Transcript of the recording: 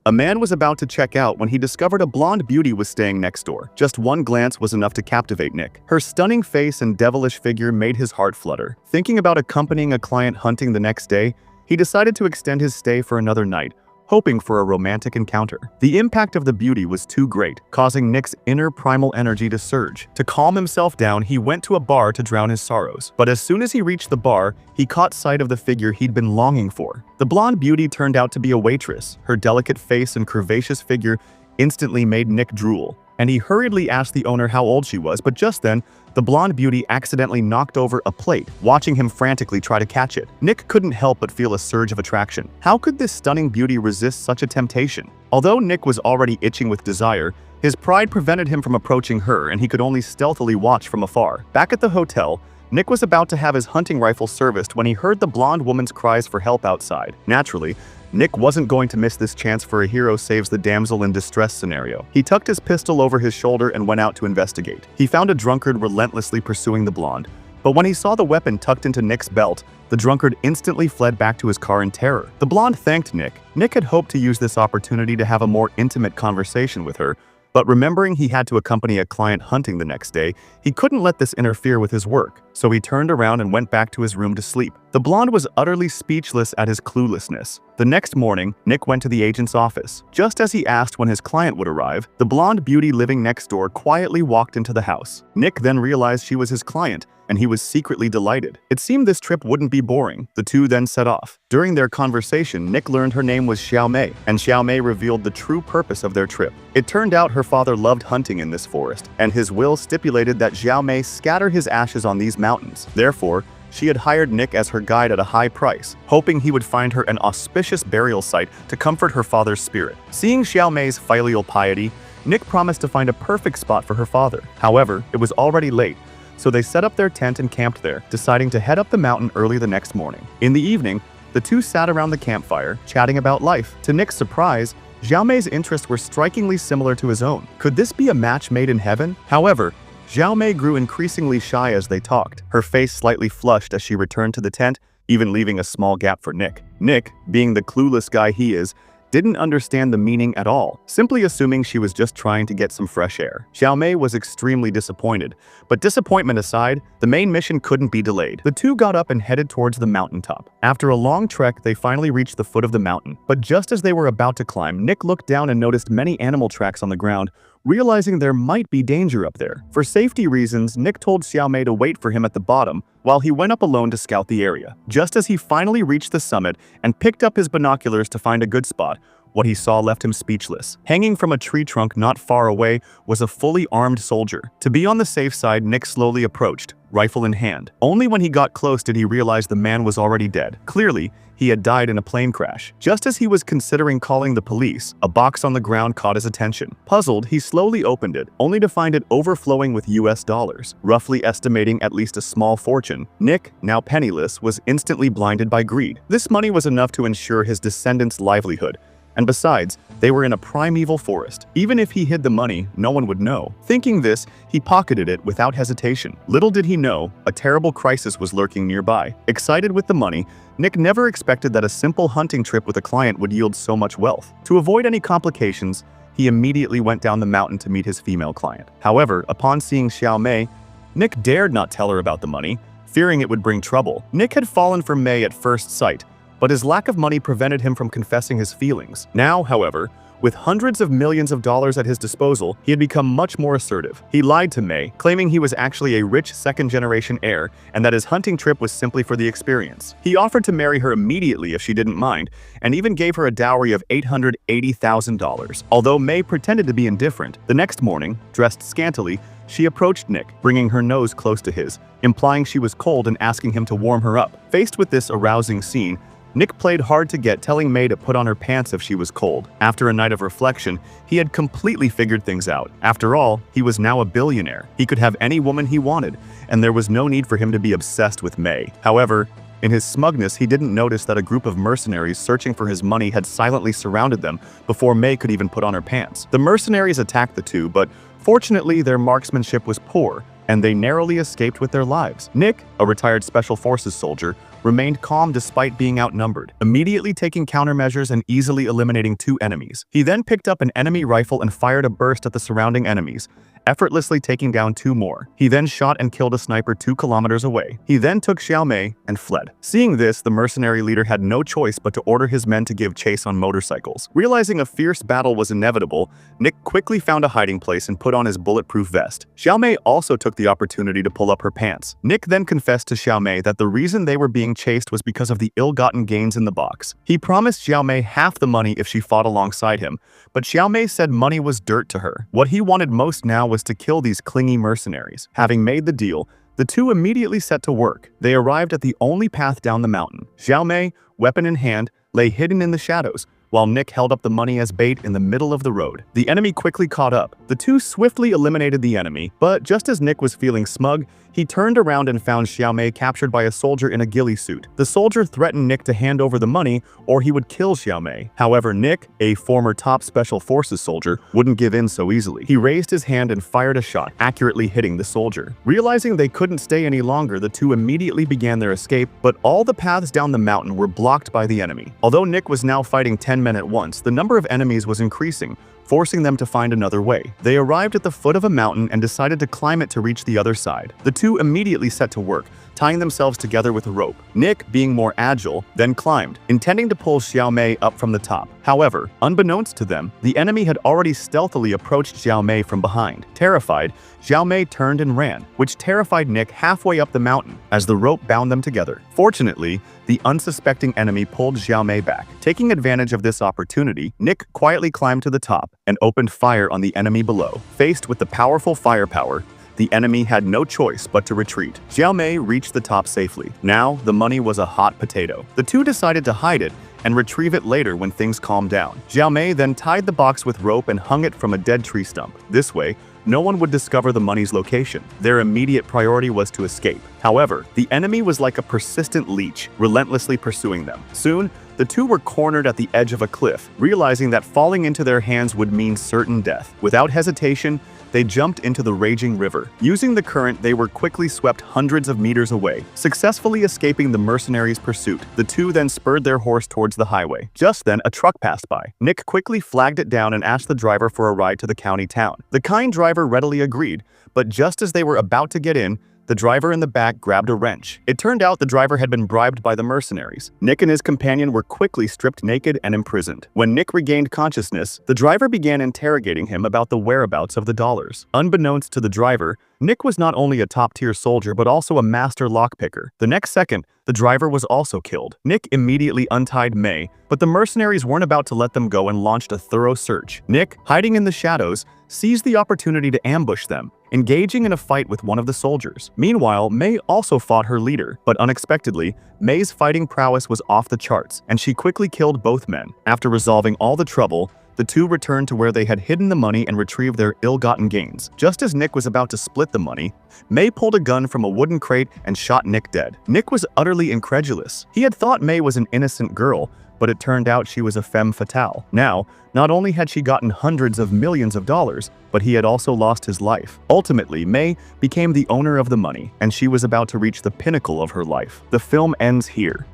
A man was about to check out when he discovered a blonde beauty was staying next door. Just one glance was enough to captivate Nick. Her stunning face and devilish figure made his heart flutter. Thinking about accompanying a client hunting the next day, he decided to extend his stay for another night, hoping for a romantic encounter. The impact of the beauty was too great, causing Nick's inner primal energy to surge. To calm himself down, he went to a bar to drown his sorrows. But as soon as he reached the bar, he caught sight of the figure he'd been longing for. The blonde beauty turned out to be a waitress. Her delicate face and curvaceous figure instantly made Nick drool, and he hurriedly asked the owner how old she was, but just then, the blonde beauty accidentally knocked over a plate, watching him frantically try to catch it. Nick couldn't help but feel a surge of attraction. How could this stunning beauty resist such a temptation? Although Nick was already itching with desire, his pride prevented him from approaching her, and he could only stealthily watch from afar. Back at the hotel, Nick was about to have his hunting rifle serviced when he heard the blonde woman's cries for help outside. Naturally, Nick wasn't going to miss this chance for a hero saves the damsel in distress scenario. He tucked his pistol over his shoulder and went out to investigate. He found a drunkard relentlessly pursuing the blonde, but when he saw the weapon tucked into Nick's belt, the drunkard instantly fled back to his car in terror. The blonde thanked Nick. Nick had hoped to use this opportunity to have a more intimate conversation with her, but remembering he had to accompany a client hunting the next day, he couldn't let this interfere with his work, so he turned around and went back to his room to sleep. The blonde was utterly speechless at his cluelessness. The next morning, Nick went to the agent's office. Just as he asked when his client would arrive, the blonde beauty living next door quietly walked into the house. Nick then realized she was his client, and he was secretly delighted. It seemed this trip wouldn't be boring. The two then set off. During their conversation, Nick learned her name was Xiao Mei, and Xiao Mei revealed the true purpose of their trip. It turned out her father loved hunting in this forest, and his will stipulated that Xiao Mei scatter his ashes on these mountains. Therefore, she had hired Nick as her guide at a high price, hoping he would find her an auspicious burial site to comfort her father's spirit. Seeing Xiao Mei's filial piety, Nick promised to find a perfect spot for her father. However, it was already late, so they set up their tent and camped there, deciding to head up the mountain early the next morning. In the evening, the two sat around the campfire, chatting about life. To Nick's surprise, Xiao Mei's interests were strikingly similar to his own. Could this be a match made in heaven? However, Xiao Mei grew increasingly shy as they talked, her face slightly flushed as she returned to the tent, even leaving a small gap for Nick. Nick, being the clueless guy he is, didn't understand the meaning at all, simply assuming she was just trying to get some fresh air. Xiao Mei was extremely disappointed, but disappointment aside, the main mission couldn't be delayed. The two got up and headed towards the mountaintop. After a long trek, they finally reached the foot of the mountain, but just as they were about to climb, Nick looked down and noticed many animal tracks on the ground, realizing there might be danger up there. For safety reasons, Nick told Xiao Mei to wait for him at the bottom while he went up alone to scout the area. Just as he finally reached the summit and picked up his binoculars to find a good spot, what he saw left him speechless. Hanging from a tree trunk not far away was a fully armed soldier. To be on the safe side, Nick slowly approached, rifle in hand. Only when he got close did he realize the man was already dead. Clearly, he had died in a plane crash. Just as he was considering calling the police, a box on the ground caught his attention. Puzzled, he slowly opened it, only to find it overflowing with US dollars, roughly estimating at least a small fortune. Nick, now penniless, was instantly blinded by greed. This money was enough to ensure his descendants' livelihood. And besides, they were in a primeval forest. Even if he hid the money, no one would know. Thinking this, he pocketed it without hesitation. Little did he know, a terrible crisis was lurking nearby. Excited with the money, Nick never expected that a simple hunting trip with a client would yield so much wealth. To avoid any complications, he immediately went down the mountain to meet his female client. However, upon seeing Xiao Mei, Nick dared not tell her about the money, fearing it would bring trouble. Nick had fallen for Mei at first sight, but his lack of money prevented him from confessing his feelings. Now, however, with hundreds of millions of dollars at his disposal, he had become much more assertive. He lied to Mei, claiming he was actually a rich second-generation heir and that his hunting trip was simply for the experience. He offered to marry her immediately if she didn't mind, and even gave her a dowry of $880,000. Although Mei pretended to be indifferent, the next morning, dressed scantily, she approached Nick, bringing her nose close to his, implying she was cold and asking him to warm her up. Faced with this arousing scene, Nick played hard to get, telling Mei to put on her pants if she was cold. After a night of reflection, he had completely figured things out. After all, he was now a billionaire. He could have any woman he wanted, and there was no need for him to be obsessed with Mei. However, in his smugness, he didn't notice that a group of mercenaries searching for his money had silently surrounded them before Mei could even put on her pants. The mercenaries attacked the two, but fortunately their marksmanship was poor, and they narrowly escaped with their lives. Nick, a retired Special Forces soldier, remained calm despite being outnumbered, immediately taking countermeasures and easily eliminating 2 enemies. He then picked up an enemy rifle and fired a burst at the surrounding enemies, effortlessly taking down 2 more. He then shot and killed a sniper 2 kilometers away. He then took Xiao Mei and fled. Seeing this, the mercenary leader had no choice but to order his men to give chase on motorcycles. Realizing a fierce battle was inevitable, Nick quickly found a hiding place and put on his bulletproof vest. Xiao Mei also took the opportunity to pull up her pants. Nick then confessed to Xiao Mei that the reason they were being chased was because of the ill-gotten gains in the box. He promised Xiao Mei half the money if she fought alongside him, but Xiao Mei said money was dirt to her. What he wanted most now was to kill these clingy mercenaries. Having made the deal, the two immediately set to work. They arrived at the only path down the mountain. Xiao Mei, weapon in hand, lay hidden in the shadows, while Nick held up the money as bait in the middle of the road. The enemy quickly caught up. The two swiftly eliminated the enemy, but just as Nick was feeling smug, he turned around and found Xiao Mei captured by a soldier in a ghillie suit. The soldier threatened Nick to hand over the money or he would kill Xiao Mei. However, Nick, a former top special forces soldier, wouldn't give in so easily. He raised his hand and fired a shot, accurately hitting the soldier. Realizing they couldn't stay any longer, the two immediately began their escape, but all the paths down the mountain were blocked by the enemy. Although Nick was now fighting 10 men at once, the number of enemies was increasing, forcing them to find another way. They arrived at the foot of a mountain and decided to climb it to reach the other side. The two immediately set to work, tying themselves together with a rope. Nick, being more agile, then climbed, intending to pull Xiao Mei up from the top. However, unbeknownst to them, the enemy had already stealthily approached Xiao Mei from behind. Terrified, Xiao Mei turned and ran, which terrified Nick halfway up the mountain as the rope bound them together. Fortunately, the unsuspecting enemy pulled Xiao Mei back. Taking advantage of this opportunity, Nick quietly climbed to the top and opened fire on the enemy below. Faced with the powerful firepower, the enemy had no choice but to retreat. Xiao Mei reached the top safely. Now, the money was a hot potato. The two decided to hide it and retrieve it later when things calmed down. Xiao Mei then tied the box with rope and hung it from a dead tree stump. This way, no one would discover the money's location. Their immediate priority was to escape. However, the enemy was like a persistent leech, relentlessly pursuing them. Soon, the two were cornered at the edge of a cliff, realizing that falling into their hands would mean certain death. Without hesitation, they jumped into the raging river. Using the current, they were quickly swept hundreds of meters away, successfully escaping the mercenaries' pursuit. The two then spurred their horse towards the highway. Just then, a truck passed by. Nick quickly flagged it down and asked the driver for a ride to the county town. The kind driver readily agreed, but just as they were about to get in, the driver in the back grabbed a wrench. It turned out the driver had been bribed by the mercenaries. Nick and his companion were quickly stripped naked and imprisoned. When Nick regained consciousness, the driver began interrogating him about the whereabouts of the dollars. Unbeknownst to the driver, Nick was not only a top-tier soldier but also a master lockpicker. The next second, the driver was also killed. Nick immediately untied Mei, but the mercenaries weren't about to let them go and launched a thorough search. Nick, hiding in the shadows, seized the opportunity to ambush them, engaging in a fight with one of the soldiers. Meanwhile, Mei also fought her leader, but unexpectedly, Mei's fighting prowess was off the charts, and she quickly killed both men. After resolving all the trouble, the two returned to where they had hidden the money and retrieved their ill-gotten gains. Just as Nick was about to split the money, Mei pulled a gun from a wooden crate and shot Nick dead. Nick was utterly incredulous. He had thought Mei was an innocent girl, but it turned out she was a femme fatale. Now, not only had she gotten hundreds of millions of dollars, but he had also lost his life. Ultimately, Mei became the owner of the money, and she was about to reach the pinnacle of her life. The film ends here.